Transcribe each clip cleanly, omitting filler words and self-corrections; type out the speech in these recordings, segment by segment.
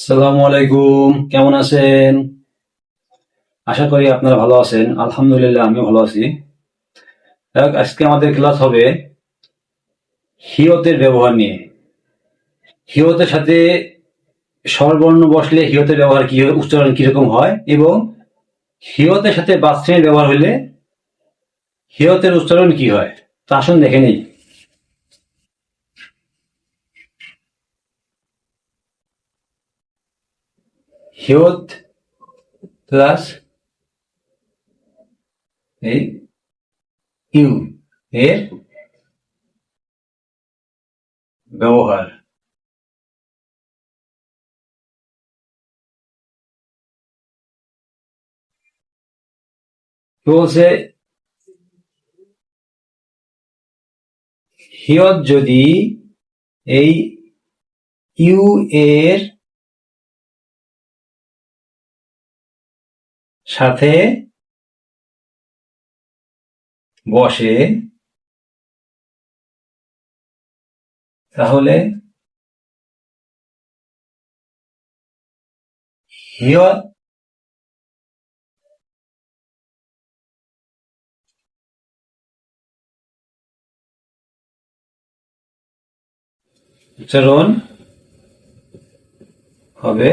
আসসালামু আলাইকুম, কেমন আছেন? আশা করি আপনারা ভালো আছেন। আলহামদুলিল্লাহ, আমিও ভালো আছি। আজকে আমাদের ক্লাস হবে হিয়তের ব্যবহার নিয়ে। হিয়তের সাথে স্বরবর্ণ বসলে হিয়তের ব্যবহার কি হয়, উচ্চারণ কিরকম হয়, এবং হিয়তের সাথে বাচ্চার ব্যবহার হলে হিয়তের উচ্চারণ কি হয়। তা আসুন দেখে নিই। হিয়ত প্লাস এই ইউ এর ব্যবহার। তো বলছে হিয়ত যদি এই ইউ এর সাথে বসে তাহলে হিয়ত উচ্চারণ হবে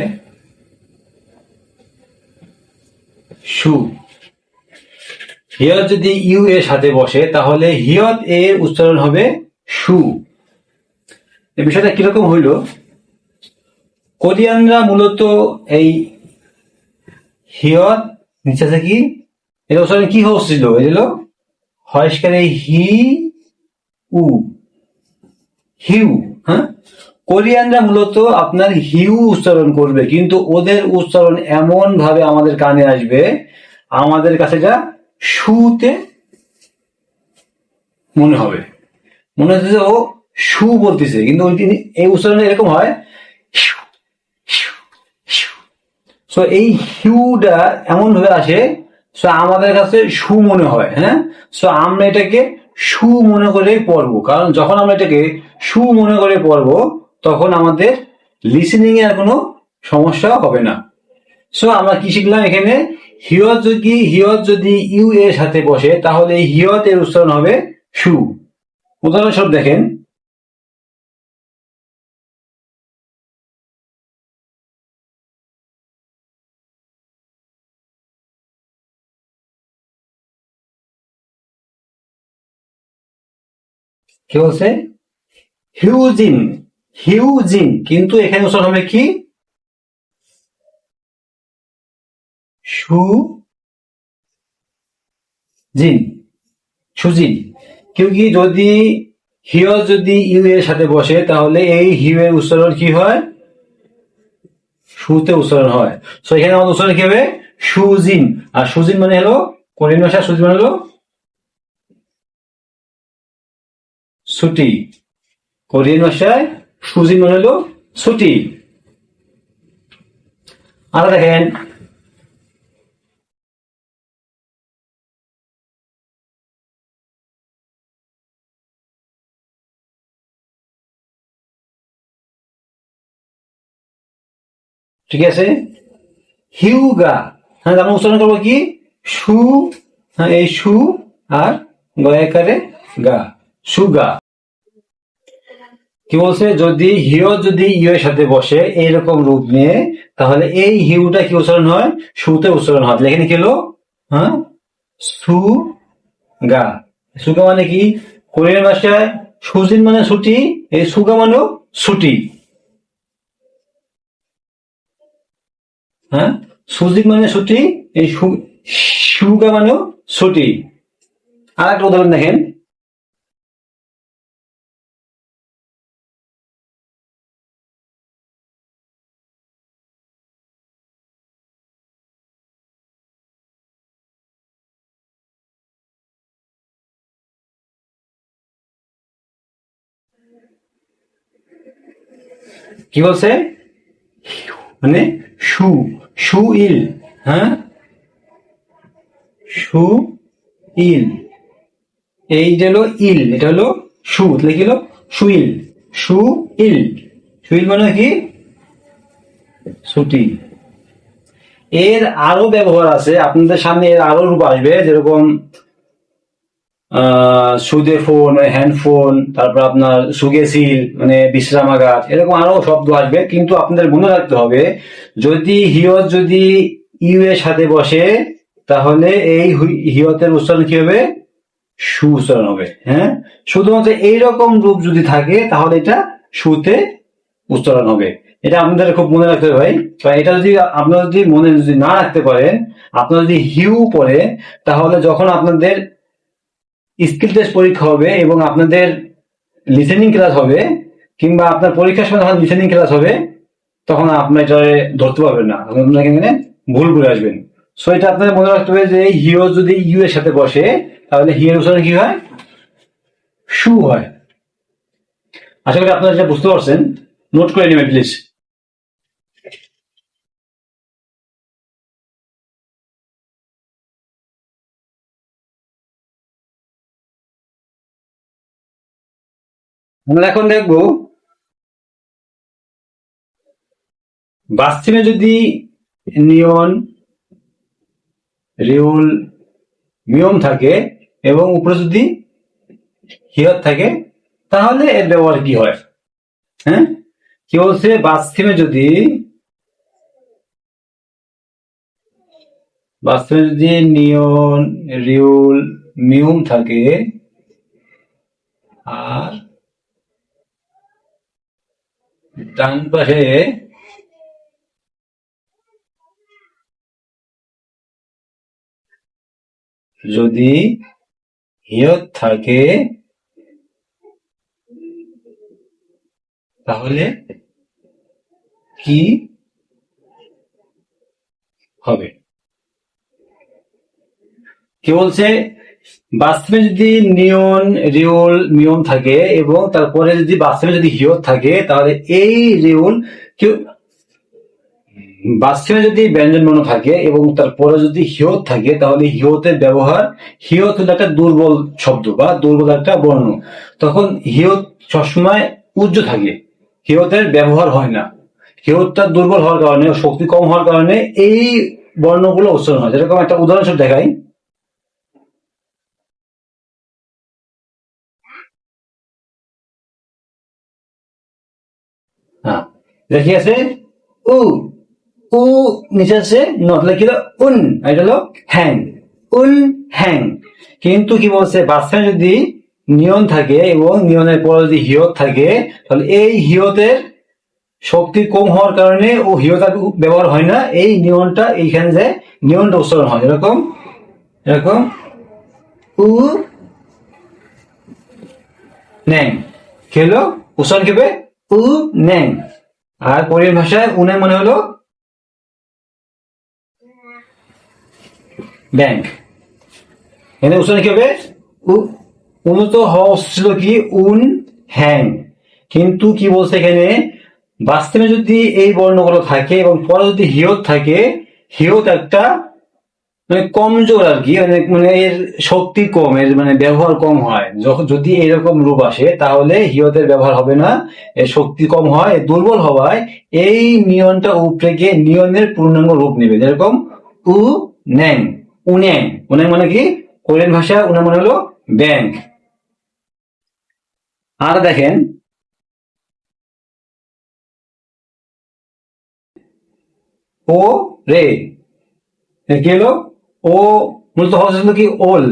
সু। হিয়ত যদি ইউ এর সাথে বসে তাহলে হিয়ত এর উচ্চারণ হবে সু। এই বিষয়টা কিরকম হইল, কোরিয়ানরা মূলত এই হিয়ত নিচে থেকে এর উচ্চারণ কি হচ্ছিল, এগুলো হয়স্কারে হি উ হিউ। হ্যাঁ, কোরিয়ানরা মূলত আপনার হিউ উচ্চারণ করবে, কিন্তু ওদের উচ্চারণ এমন ভাবে আমাদের কানে আসবে, আমাদের কাছে যা সুতে মনে হবে, মনে হচ্ছে যে ও সু বলতেছে, কিন্তু এই উচ্চারণ এরকম হয়। সো এই হিউটা এমন ভাবে আসে, সো আমাদের কাছে সু মনে হয়। হ্যাঁ, সো আমরা এটাকে সু মনে করে পড়বো, কারণ যখন আমরা এটাকে সু মনে করে পড়বো তখন আমাদের লিসেনিং এর কোনো সমস্যা হবে না। সো আমরা কি শিখলাম এখানে, হিয়ত যদি ইউ এর সাথে বসে তাহলে হিয়ত এর উচ্চারণ হবে সু। উদাহরণস্বরূপ দেখেন, কি বলছে, হিউজিন। হিউজিন, কিন্তু এখানে উচ্চারণ হবে কি, সু জিন, সুজিন। কি যদি হিয় যদি ইউ এর সাথে বসে তাহলে এই হিউ এর উচ্চারণ কি হয়, সুতে উচ্চারণ হয়। তো এখানে আমাদের উচ্চারণ কি হবে, সুজিন। আর সুজিন মানে হলো কোরিয়ান ভাষা, সুজিন মানে হলো ছুটি। কোরিয়ান ভাষায় সুজিন মানে হলো ছুটি। আর দেখেন, ঠিক আছে, হিউগা। হ্যাঁ, আমরা উচ্চারণ করবো কি, সু। হ্যাঁ, এই সু আর গয়াকারে গা, সুগা। কি বলছে, যদি ইউ এর সাথে বসে এইরকম রূপ নিয়ে তাহলে এই হিউটা কি উচ্চারণ হয়, সুতে উচ্চারণ হয়। এখানে কি হলো, হ্যাঁ, সু গা। সুগা মানে কি, কোরিয়ান ভাষায় সুজিন মানে ছুটি, এই সুগা মানেও ছুটি। হ্যাঁ, সুজিন মানে ছুটি, এই সুগা মানেও ছুটি। আর একটা উদাহরণ দেখেন, কি বলছে, মানে সু, সু ইল। হ্যাঁ, সু ইল, এই যে হলো ইল, এটা হলো সু, তাহলে কি হলো সুইল। সু ইল, সুইল মানে কি, ছুটি। এর আরো ব্যবহার আছে, আপনাদের সামনে এর আরো রূপ আসবে, যেরকম সুদে ফোন, হ্যান্ডফোন, তারপর আপনার সুগেসিল মানে বিশ্রামাগার, এরকম আরো শব্দ আসবে। কিন্তু আপনাদের মনে রাখতে হবে, যদি হিয়ত যদি ইউ এর সাথে বসে, তাহলে এই হিয়তের উচ্চারণ কি হবে? সু উচ্চারণ হবে। হ্যাঁ, শুধুমাত্র এইরকম রূপ যদি থাকে তাহলে এটা সুতে উচ্চারণ হবে। এটা আপনাদের খুব মনে রাখতে হবে ভাই। এটা যদি আপনারা যদি মনে যদি না রাখতে পারেন, আপনারা যদি হিউ পড়ে, তাহলে যখন আপনাদের স্কিল টেস্ট পরীক্ষা হবে এবং আপনাদের লিসেনিং ক্লাস হবে, কিংবা আপনার পরীক্ষার সময় যখন লিসেনিং ক্লাস হবে, তখন আপনার এটা ধরতে পারবেন না, আপনাকে এখানে ভুল করে আসবেন। সো এটা আপনাদের মনে রাখতে হবে যে হিও যদি ইউ এর সাথে বসে, তাহলে হিয়ের উচ্চারণ কি হয়? সু হয়। আশা করি আপনারা এটা বুঝতে পারছেন। নোট করে নেবেন প্লিজ। আমরা এখন দেখবো বাথরুমে যদি নিয়ন, রিউল, মিয়ম থাকে এবং উপরে যদি হিয়ত থাকে, তাহলে এর ব্যবহার কি হয়। হ্যাঁ, কি বলছে? বাথরুমে যদি নিয়ন, রিউল, মিউম থাকে আর ডান পাশে যদি হিয়ত থাকে, তাহলে কি হবে? কি বলছে? বাথরুমে যদি নিয়ন, রিউল, মিয়ম থাকে এবং তারপরে যদি বাথরুমে যদি হিয়ত থাকে, তাহলে এই রিউল বাথরুমে যদি ব্যঞ্জনবর্ণ থাকে এবং তারপরে যদি হিয়ত থাকে, তাহলে হিয়তের ব্যবহার, হিয়ত হলো একটা দুর্বল শব্দ বা দুর্বল একটা বর্ণ, তখন হিয়ত সবসময় উজ্জ্ব থাকে, হিয়তের ব্যবহার হয় না। হিয়তটা দুর্বল হওয়ার কারণে, শক্তি কম হওয়ার কারণে এই বর্ণগুলো উচ্চারণ হয়। যেরকম একটা উদাহরণস্বরূপ দেখাই। হ্যাঁ, দেখি আছে উ, উ নিচে আছে নট, কি হলো উন, এটা হলো হ্যাং, উন হ্যাং। কিন্তু কি বলছে? বাচ্চা যদি নিয়ন থাকে এবং নিয়নের পরে যদি হিয়ত থাকে, তাহলে এই হিয়তের শক্তি কম হওয়ার কারণে ও হিয়ত ব্যবহার হয় না, এই নিয়নটা এইখানে যায়, নিয়নটা উচ্চারণ হয়। এরকম এরকম উ ন্যাং, কি হলো? উচ্চারণ কেবে উ ন্যাং। আর কোরিয়ান ভাষায় উনে মনে হলো ব্যাংক। এখানে উচ্চারণ কি হবে? উন্নত হওয়া ছিল কি উন হ্যাং। কিন্তু কি বলছে এখানে? বাস্তবে যদি এই বর্ণগুলো থাকে এবং পরে যদি হিয়ত থাকে, হিয়ত একটা মানে কমজোর আর কি, মানে এর শক্তি কম, এর মানে ব্যবহার কম হয়। যখন যদি এরকম রূপ আসে, তাহলে হিয়তের ব্যবহার হবে না, এর শক্তি কম হয়, দুর্বল হওয়ায় এই নিয়নটা উপরে গিয়ে নিয়নের পূর্ণাঙ্গ রূপ নেবে। যেরকম উ ন্যাং, উন্যাং। উন্যাং মানে কি? কোরিয়ান ভাষা উন্যাং মানে হলো ব্যাংক। আর দেখেন ও রে, কি হলো? ও মূলত হচ্ছে কি ওল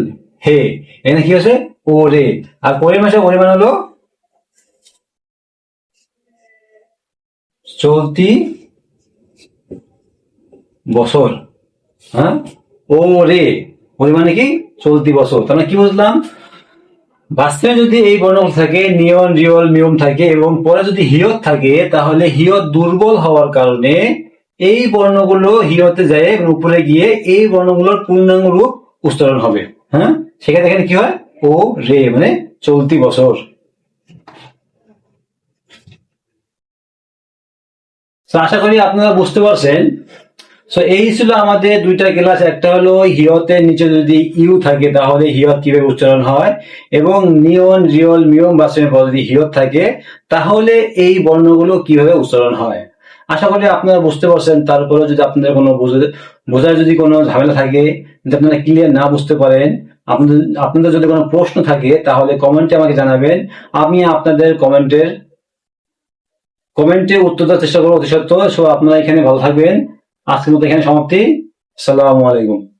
হে, এখানে কি হচ্ছে? ও রে। আর কোরিয়ান ভাষা ওরে মানে হলো চলতি বছর। হ্যাঁ, ও রে, ওরে মানে কি? চলতি বছর। তার মানে কি বুঝলাম? বাস্তবে যদি এই বর্ণগুলো থাকে, নিয়ন, রিয়ল, মিয়ম থাকে এবং পরে যদি হিয়ত থাকে, তাহলে হিয়ত দুর্বল হওয়ার কারণে এই বর্ণগুলো হিয়তে যায় এবং উপরে গিয়ে এই বর্ণগুলোর পূর্ণাঙ্গ রূপ উচ্চারণ হবে। হ্যাঁ, সেখানে এখানে কি হয়? ও রে মানে চলতি বছর। আশা করি আপনারা বুঝতে পারছেন। সো এই ছিল আমাদের দুইটা ক্লাস। একটা হলো হিয়তের নিচে যদি ইউ থাকে, তাহলে হিয়ত কিভাবে উচ্চারণ হয়, এবং নিয়ন, রিয়ল, মিয়ম বাসনের পর যদি হিয়ত থাকে, তাহলে এই বর্ণগুলো কিভাবে উচ্চারণ হয়। আশা করি আপনারা বুঝতে পারছেন। তারপরে যদি আপনাদের কোনো বোঝার যদি কোনো ঝামেলা থাকে, যদি আপনারা ক্লিয়ার না বুঝতে পারেন, আপনাদের আপনাদের যদি কোনো প্রশ্ন থাকে তাহলে কমেন্টে আমাকে জানাবেন। আমি আপনাদের কমেন্টে উত্তর দেওয়ার চেষ্টা করবো অতি সত্ত্বর। সো আপনারা এখানে ভালো থাকবেন। আজকের মতো এখানে সমাপ্তি। আসসালামু আলাইকুম।